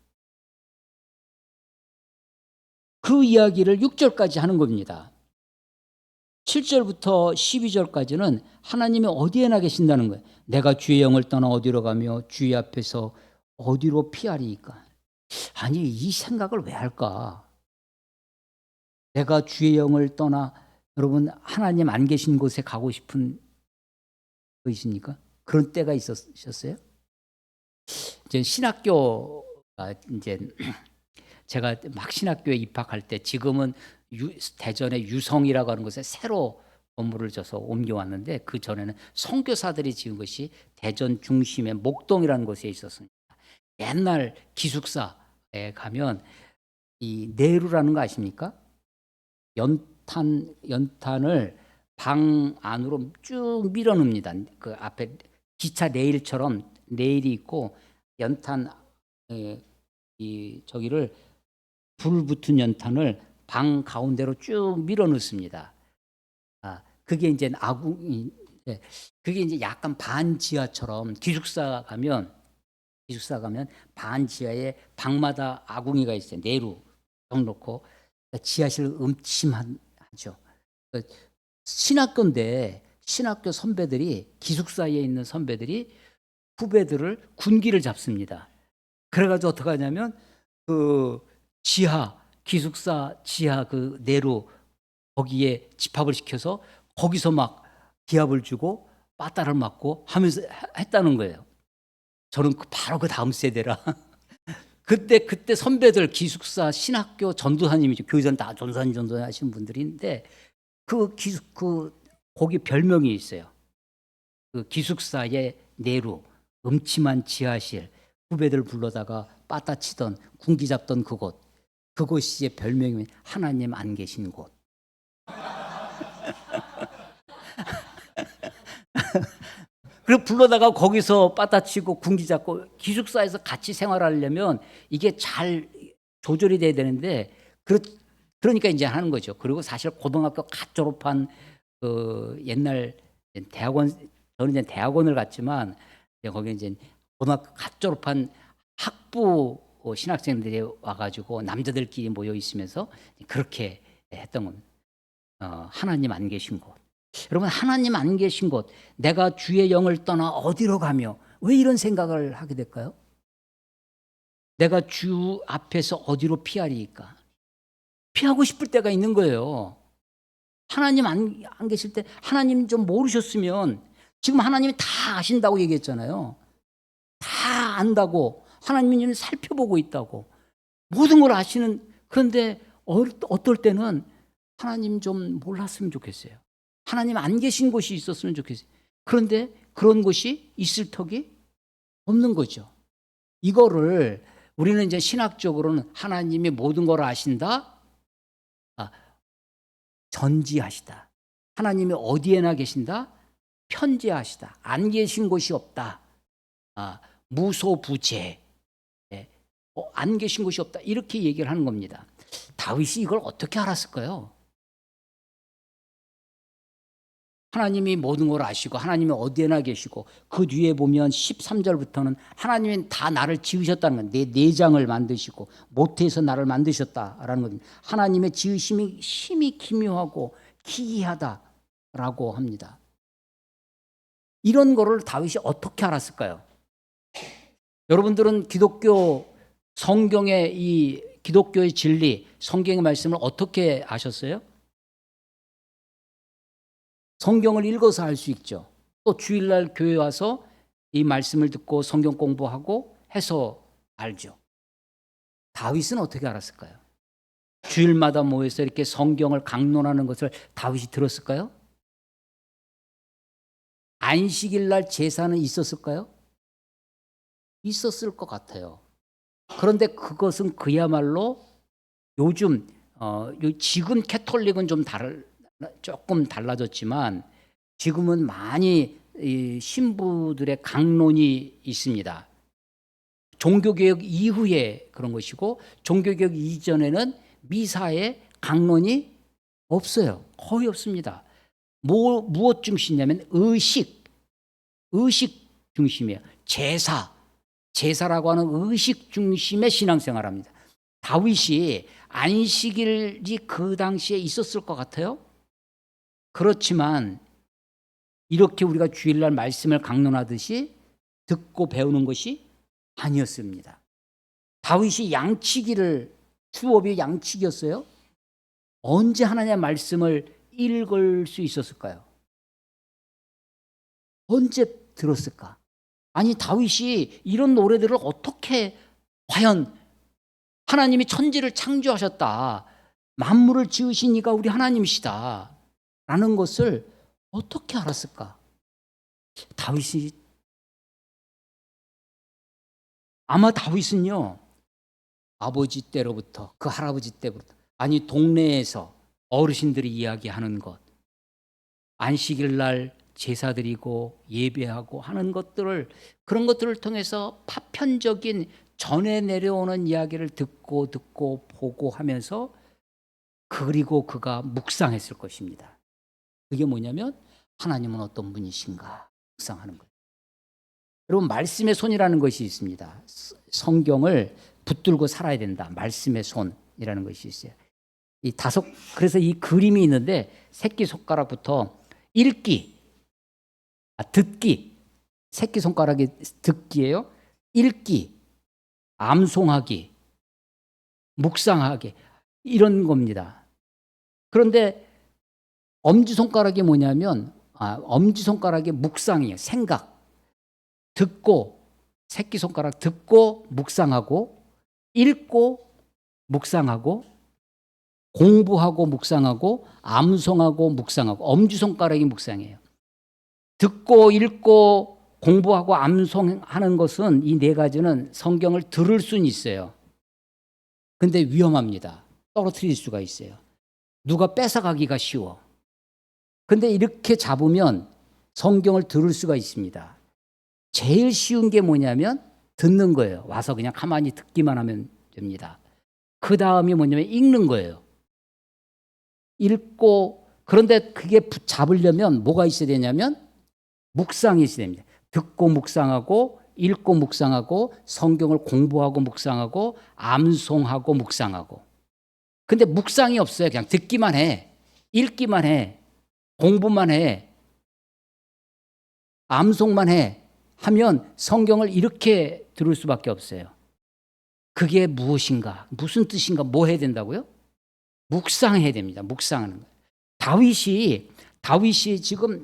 그 이야기를 6절까지 하는 겁니다. 7절부터 12절까지는 하나님이 어디에나 계신다는 거예요. 내가 주의 영을 떠나 어디로 가며 주의 앞에서 어디로 피하리이까. 아니, 이 생각을 왜 할까? 내가 주의 영을 떠나, 여러분 하나님 안 계신 곳에 가고 싶은 거 있습니까? 그런 때가 있으셨어요? 이제 신학교가 이제 제가 막 신학교에 입학할 때 지금은 대전의 유성이라고 하는 곳에 새로 건물을 져서 옮겨왔는데 그 전에는 선교사들이 지은 것이 대전 중심의 목동이라는 곳에 있었습니다. 옛날 기숙사에 가면 이 내루라는 거 아십니까? 연탄을 방 안으로 쭉 밀어넣습니다. 그 앞에 기차 레일처럼 레일이 있고 연탄 저기를 불 붙은 연탄을 방 가운데로 쭉 밀어 넣습니다. 그게 이제 그게 이제 약간 반지하처럼 기숙사 가면 반지하에 방마다 아궁이가 있어요. 내루 딱 놓고 지하실 음침하죠. 신학교인데 신학교 선배들이 기숙사에 있는 선배들이 후배들을 군기를 잡습니다. 그래가지고 어떻게 하냐면 그 기숙사 지하 그 내로 거기에 집합을 시켜서 거기서 막 기합을 주고 빠따를 맞고 하면서 했다는 거예요. 저는 바로 그 다음 세대라. 그때 선배들 기숙사 신학교 전도사님이죠. 교회전 다 전도사님 하시는 분들인데 거기 별명이 있어요. 그 기숙사의 내로 음침한 지하실 후배들 불러다가 빠따 치던 군기 잡던 그곳이 별명이 하나님 안 계신 곳. 그리고 불러다가 거기서 빠따치고 군기 잡고 기숙사에서 같이 생활하려면 이게 잘 조절이 돼야 되는데 그러니까 이제 하는 거죠. 그리고 사실 고등학교 갓 졸업한 그 옛날 저는 이제 대학원을 갔지만 거기 이제 고등학교 갓 졸업한 학부 신학생들이 와가지고 남자들끼리 모여 있으면서 그렇게 했던 겁니다. 하나님 안 계신 곳. 여러분, 하나님 안 계신 곳, 내가 주의 영을 떠나 어디로 가며, 왜 이런 생각을 하게 될까요? 내가 주 앞에서 어디로 피하리까? 피하고 싶을 때가 있는 거예요. 하나님 안 계실 때 하나님 좀 모르셨으면, 지금 하나님이 다 아신다고 얘기했잖아요. 다 안다고, 하나님이 살펴보고 있다고, 모든 걸 아시는. 그런데 어떨 때는 하나님 좀 몰랐으면 좋겠어요. 하나님 안 계신 곳이 있었으면 좋겠어요. 그런데 그런 곳이 있을 턱이 없는 거죠. 이거를 우리는 이제 신학적으로는 하나님이 모든 걸 아신다, 전지하시다. 하나님이 어디에나 계신다, 편재하시다. 안 계신 곳이 없다. 무소부재. 안 계신 곳이 없다. 이렇게 얘기를 하는 겁니다. 다윗이 이걸 어떻게 알았을까요? 하나님이 모든 걸 아시고 하나님이 어디에나 계시고, 그 뒤에 보면 13절부터는 하나님이 다 나를 지으셨다는 건, 내 내장을 만드시고 모태에서 나를 만드셨다라는 겁니다. 하나님의 지으심이 심히 기묘하고 기이하다라고 합니다. 이런 거를 다윗이 어떻게 알았을까요? 여러분들은 기독교 성경의 이 기독교의 진리, 성경의 말씀을 어떻게 아셨어요? 성경을 읽어서 알 수 있죠. 또 주일날 교회 와서 이 말씀을 듣고 성경 공부하고 해서 알죠. 다윗은 어떻게 알았을까요? 주일마다 모여서 이렇게 성경을 강론하는 것을 다윗이 들었을까요? 안식일날 제사는 있었을까요? 있었을 것 같아요. 그런데 그것은 그야말로 요즘 지금 캐톨릭은 조금 달라졌지만 지금은 많이 신부들의 강론이 있습니다. 종교개혁 이후에 그런 것이고, 종교개혁 이전에는 미사에 강론이 없어요. 거의 없습니다. 무엇 중심이냐면 의식 중심이에요. 제사라고 하는 의식 중심의 신앙생활합니다. 다윗이 안식일이 그 당시에 있었을 것 같아요? 그렇지만 이렇게 우리가 주일날 말씀을 강론하듯이 듣고 배우는 것이 아니었습니다. 다윗이 수업이 양치기였어요? 언제 하나님의 말씀을 읽을 수 있었을까요? 언제 들었을까? 아니, 다윗이 이런 노래들을 어떻게, 과연 하나님이 천지를 창조하셨다, 만물을 지으신 이가 우리 하나님이시다 라는 것을 어떻게 알았을까? 아마 다윗은요, 아버지 때로부터, 그 할아버지 때부터, 아니 동네에서 어르신들이 이야기하는 것, 안식일 날 제사 드리고 예배하고 하는 그런 것들을 통해서 파편적인 전해 내려오는 이야기를 듣고 보고 하면서, 그리고 그가 묵상했을 것입니다. 그게 뭐냐면 하나님은 어떤 분이신가 묵상하는 거예요. 여러분, 말씀의 손이라는 것이 있습니다. 성경을 붙들고 살아야 된다. 말씀의 손이라는 것이 있어요. 이 다섯, 그래서 이 그림이 있는데 새끼손가락부터 읽기, 듣기, 새끼손가락이 듣기예요. 읽기, 암송하기, 묵상하기 이런 겁니다. 그런데 엄지손가락이 뭐냐면 엄지손가락이 묵상이에요. 생각, 듣고, 새끼손가락 듣고 묵상하고, 읽고 묵상하고, 공부하고 묵상하고, 암송하고 묵상하고. 엄지손가락이 묵상이에요. 듣고 읽고 공부하고 암송하는 것은 이 네 가지는 성경을 들을 수는 있어요. 근데 위험합니다. 떨어뜨릴 수가 있어요. 누가 뺏어가기가 쉬워. 근데 이렇게 잡으면 성경을 들을 수가 있습니다. 제일 쉬운 게 뭐냐면 듣는 거예요. 와서 그냥 가만히 듣기만 하면 됩니다. 그 다음이 뭐냐면 읽는 거예요. 읽고, 그런데 그게 잡으려면 뭐가 있어야 되냐면 묵상이 있어야 됩니다. 듣고 묵상하고, 읽고 묵상하고, 성경을 공부하고 묵상하고, 암송하고 묵상하고. 근데 묵상이 없어요. 그냥 듣기만 해. 읽기만 해. 공부만 해. 암송만 해. 하면 성경을 이렇게 들을 수밖에 없어요. 그게 무엇인가? 무슨 뜻인가? 뭐 해야 된다고요? 묵상해야 됩니다. 묵상하는 거예요. 다윗이 지금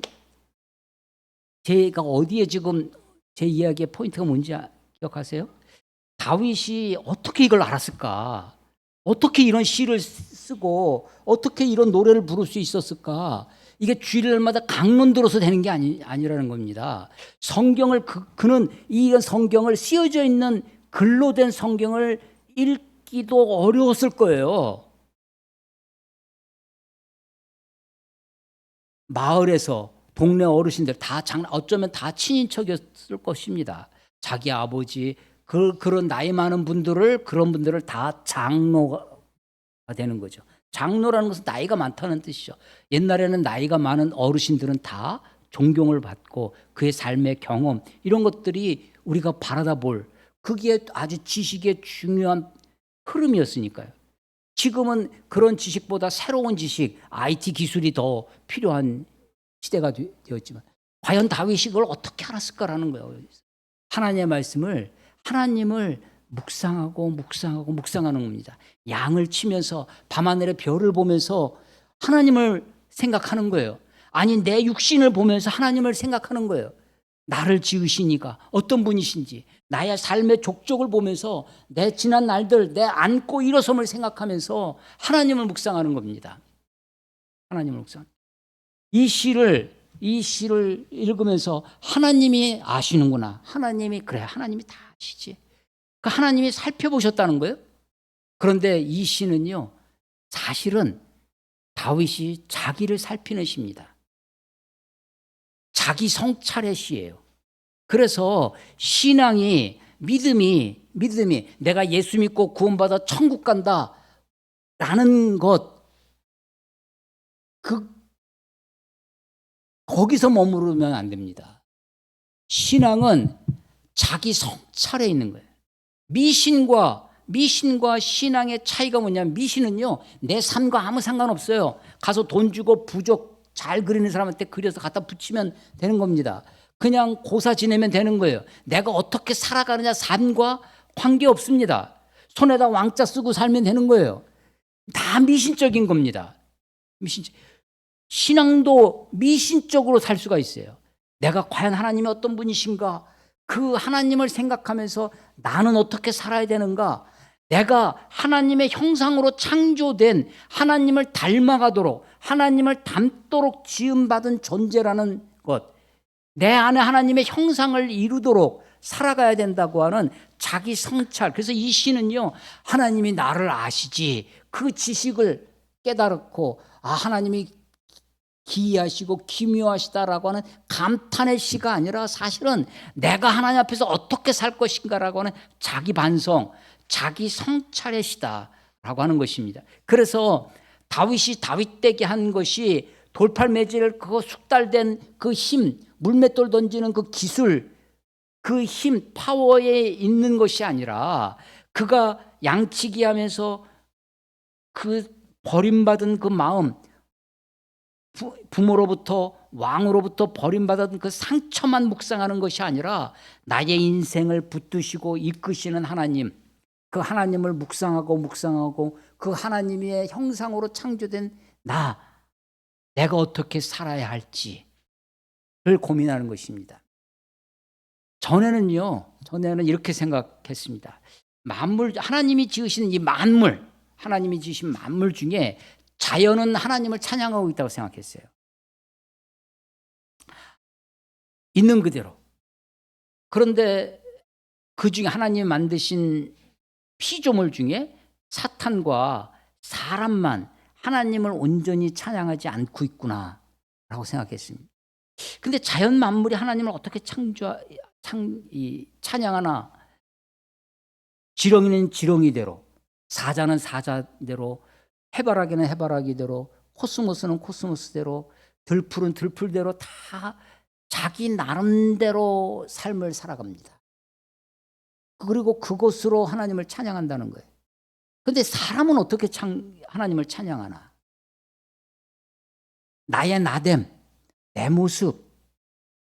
제가 어디에 지금 제 이야기의 포인트가 뭔지 기억하세요? 다윗이 어떻게 이걸 알았을까? 어떻게 이런 시를 쓰고 어떻게 이런 노래를 부를 수 있었을까? 이게 주일날마다 강론 들어서 되는 게 아니라는 겁니다. 성경을 그는 이런 성경을 쓰여져 있는 글로 된 성경을 읽기도 어려웠을 거예요. 마을에서 동네 어르신들 다 어쩌면 다 친인척이었을 것입니다. 자기 아버지 그런 나이 많은 분들을 그런 분들을 다 장로가 되는 거죠. 장로라는 것은 나이가 많다는 뜻이죠. 옛날에는 나이가 많은 어르신들은 다 존경을 받고 그의 삶의 경험 이런 것들이 우리가 바라다 볼 그게 아주 지식의 중요한 흐름이었으니까요. 지금은 그런 지식보다 새로운 지식, IT 기술이 더 필요한 시대가 되었지만 과연 다윗이 그걸 어떻게 알았을까라는 거예요. 하나님의 말씀을 하나님을 묵상하고 묵상하는 겁니다. 양을 치면서 밤하늘의 별을 보면서 하나님을 생각하는 거예요. 아니 내 육신을 보면서 하나님을 생각하는 거예요. 나를 지으신 이가 어떤 분이신지 나의 삶의 족적을 보면서 내 지난 날들 내 안고 일어섬을 생각하면서 하나님을 묵상하는 겁니다. 하나님을 묵상. 이 시를 읽으면서 하나님이 아시는구나. 하나님이 그래 하나님이 다 아시지. 그 하나님이 살펴보셨다는 거예요. 그런데 이 시는요 사실은 다윗이 자기를 살피는 시입니다. 자기 성찰의 시예요. 그래서 신앙이 믿음이 내가 예수 믿고 구원받아 천국 간다라는 것 거기서 머무르면 안 됩니다. 신앙은 자기 성찰에 있는 거예요. 미신과 신앙의 차이가 뭐냐면 미신은요 내 삶과 아무 상관없어요. 가서 돈 주고 부족 잘 그리는 사람한테 그려서 갖다 붙이면 되는 겁니다. 그냥 고사 지내면 되는 거예요. 내가 어떻게 살아가느냐 삶과 관계없습니다. 손에다 왕자 쓰고 살면 되는 거예요. 다 미신적인 겁니다. 신앙도 미신적으로 살 수가 있어요. 내가 과연 하나님이 어떤 분이신가? 그 하나님을 생각하면서 나는 어떻게 살아야 되는가? 내가 하나님의 형상으로 창조된 하나님을 닮아가도록 하나님을 닮도록 지음받은 존재라는 것, 내 안에 하나님의 형상을 이루도록 살아가야 된다고 하는 자기 성찰. 그래서 이 시는요 하나님이 나를 아시지 그 지식을 깨달았고 하나님이 기이하시고 기묘하시다라고 하는 감탄의 시가 아니라 사실은 내가 하나님 앞에서 어떻게 살 것인가라고 하는 자기 반성, 자기 성찰의 시다라고 하는 것입니다. 그래서 다윗이 다윗되게 한 것이 돌팔매질 그거 숙달된 그 힘, 물맷돌 던지는 그 기술, 그 힘, 파워에 있는 것이 아니라 그가 양치기 하면서 그 버림받은 그 마음, 부모로부터 왕으로부터 버림받은 그 상처만 묵상하는 것이 아니라 나의 인생을 붙드시고 이끄시는 하나님, 그 하나님을 묵상하고 그 하나님의 형상으로 창조된 내가 어떻게 살아야 할지를 고민하는 것입니다. 전에는 이렇게 생각했습니다. 하나님이 지으신 이 만물, 하나님이 지으신 만물 중에 자연은 하나님을 찬양하고 있다고 생각했어요. 있는 그대로. 그런데 그 중에 하나님이 만드신 피조물 중에 사탄과 사람만 하나님을 온전히 찬양하지 않고 있구나라고 생각했습니다. 근데 자연 만물이 하나님을 어떻게 찬양하나? 지렁이는 지렁이대로, 사자는 사자대로, 해바라기는 해바라기대로, 코스모스는 코스모스대로, 들풀은 들풀대로 다 자기 나름대로 삶을 살아갑니다. 그리고 그것으로 하나님을 찬양한다는 거예요. 그런데 사람은 어떻게 하나님을 찬양하나? 나의 나됨, 내 모습,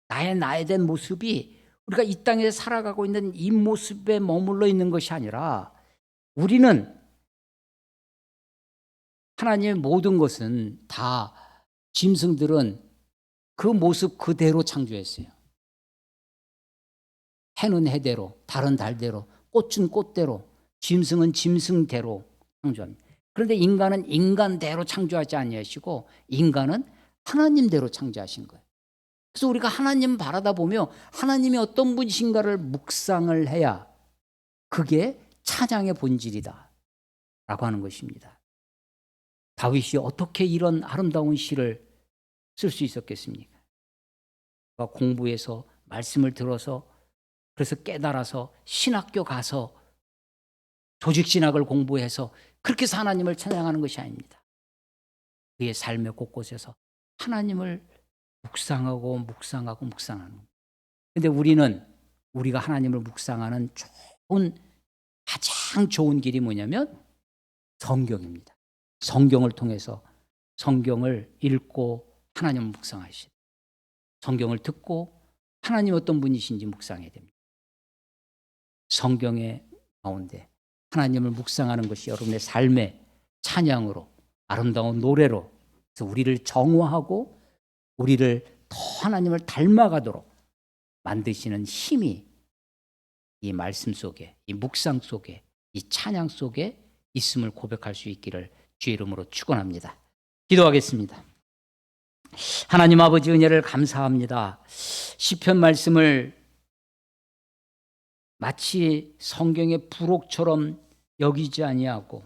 나의 나된 모습이 우리가 이 땅에 살아가고 있는 이 모습에 머물러 있는 것이 아니라, 우리는 하나님의 모든 것은 다, 짐승들은 그 모습 그대로 창조했어요. 해는 해대로, 달은 달대로, 꽃은 꽃대로, 짐승은 짐승대로 창조합니다. 그런데 인간은 인간대로 창조하지 아니하시고 인간은 하나님대로 창조하신 거예요. 그래서 우리가 하나님 바라다 보며 하나님이 어떤 분이신가를 묵상을 해야 그게 찬양의 본질이다 라고 하는 것입니다. 다윗이 어떻게 이런 아름다운 시를 쓸 수 있었겠습니까? 공부해서 말씀을 들어서, 그래서 깨달아서 신학교 가서 조직신학을 공부해서 그렇게 해서 하나님을 찬양하는 것이 아닙니다. 그의 삶의 곳곳에서 하나님을 묵상하는. 그런데 우리가 하나님을 묵상하는 가장 좋은 길이 뭐냐면 성경입니다. 성경을 통해서 성경을 읽고 하나님을 묵상하시다. 성경을 듣고 하나님 어떤 분이신지 묵상해야 됩니다. 성경의 가운데 하나님을 묵상하는 것이 여러분의 삶의 찬양으로, 아름다운 노래로, 그래서 우리를 정화하고 우리를 더 하나님을 닮아가도록 만드시는 힘이 이 말씀 속에, 이 묵상 속에, 이 찬양 속에 있음을 고백할 수 있기를 주의 이름으로 축원합니다. 기도하겠습니다. 하나님 아버지, 은혜를 감사합니다. 시편 말씀을 마치 성경의 부록처럼 여기지 아니하고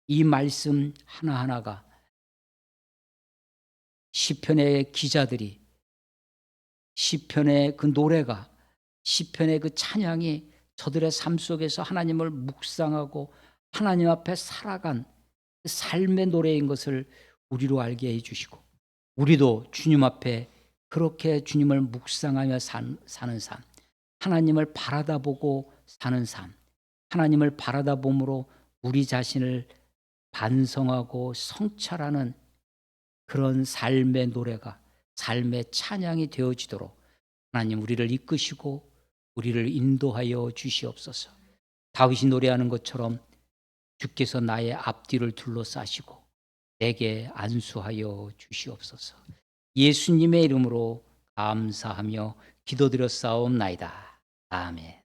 이 말씀 하나하나가 시편의 기자들이, 시편의 그 노래가, 시편의 그 찬양이 저들의 삶 속에서 하나님을 묵상하고 하나님 앞에 살아간 삶의 노래인 것을 우리로 알게 해주시고, 우리도 주님 앞에 그렇게 주님을 묵상하며 사는 삶, 하나님을 바라다보고 사는 삶, 하나님을 바라다봄으로 우리 자신을 반성하고 성찰하는 그런 삶의 노래가, 삶의 찬양이 되어지도록 하나님 우리를 이끄시고 우리를 인도하여 주시옵소서. 다윗이 노래하는 것처럼 주께서 나의 앞뒤를 둘러싸시고 내게 안수하여 주시옵소서. 예수님의 이름으로 감사하며 기도드렸사옵나이다. 아멘.